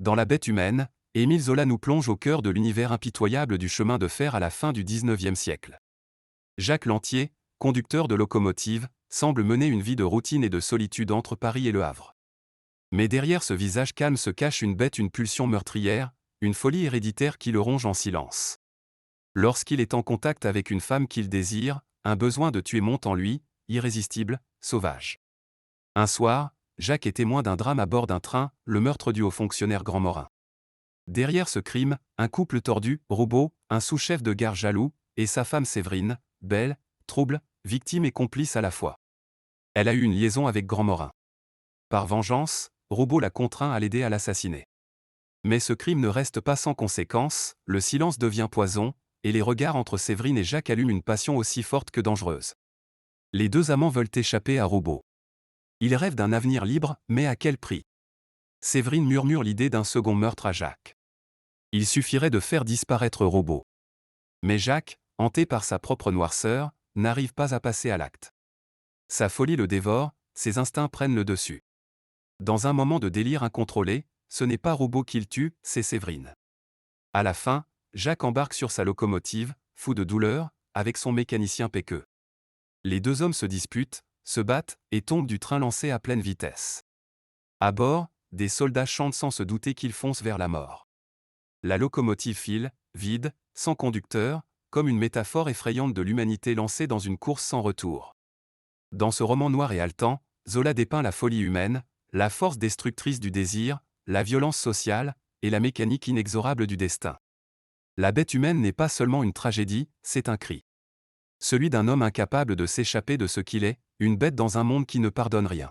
Dans La bête humaine, Émile Zola nous plonge au cœur de l'univers impitoyable du chemin de fer à la fin du XIXe siècle. Jacques Lantier, conducteur de locomotive, semble mener une vie de routine et de solitude entre Paris et Le Havre. Mais derrière ce visage calme se cache une bête, une pulsion meurtrière, une folie héréditaire qui le ronge en silence. Lorsqu'il est en contact avec une femme qu'il désire, un besoin de tuer monte en lui, irrésistible, sauvage. Un soir, Jacques est témoin d'un drame à bord d'un train, le meurtre du haut fonctionnaire Grand Morin. Derrière ce crime, un couple tordu, Roubaud, un sous-chef de gare jaloux, et sa femme Séverine, belle, trouble, victime et complice à la fois. Elle a eu une liaison avec Grand Morin. Par vengeance, Roubaud l'a contraint à l'aider à l'assassiner. Mais ce crime ne reste pas sans conséquence, le silence devient poison, et les regards entre Séverine et Jacques allument une passion aussi forte que dangereuse. Les deux amants veulent échapper à Roubaud. Ils rêvent d'un avenir libre, mais à quel prix? Séverine murmure l'idée d'un second meurtre à Jacques. Il suffirait de faire disparaître Roubaud. Mais Jacques, hanté par sa propre noirceur, n'arrive pas à passer à l'acte. Sa folie le dévore, ses instincts prennent le dessus. Dans un moment de délire incontrôlé, ce n'est pas Roubaud qu'il tue, c'est Séverine. À la fin, Jacques embarque sur sa locomotive, fou de douleur, avec son mécanicien Péqueux. Les deux hommes se disputent, se battent, et tombent du train lancé à pleine vitesse. À bord, des soldats chantent sans se douter qu'ils foncent vers la mort. La locomotive file, vide, sans conducteur, comme une métaphore effrayante de l'humanité lancée dans une course sans retour. Dans ce roman noir et haletant, Zola dépeint la folie humaine, la force destructrice du désir, la violence sociale, et la mécanique inexorable du destin. La bête humaine n'est pas seulement une tragédie, c'est un cri. Celui d'un homme incapable de s'échapper de ce qu'il est, une bête dans un monde qui ne pardonne rien.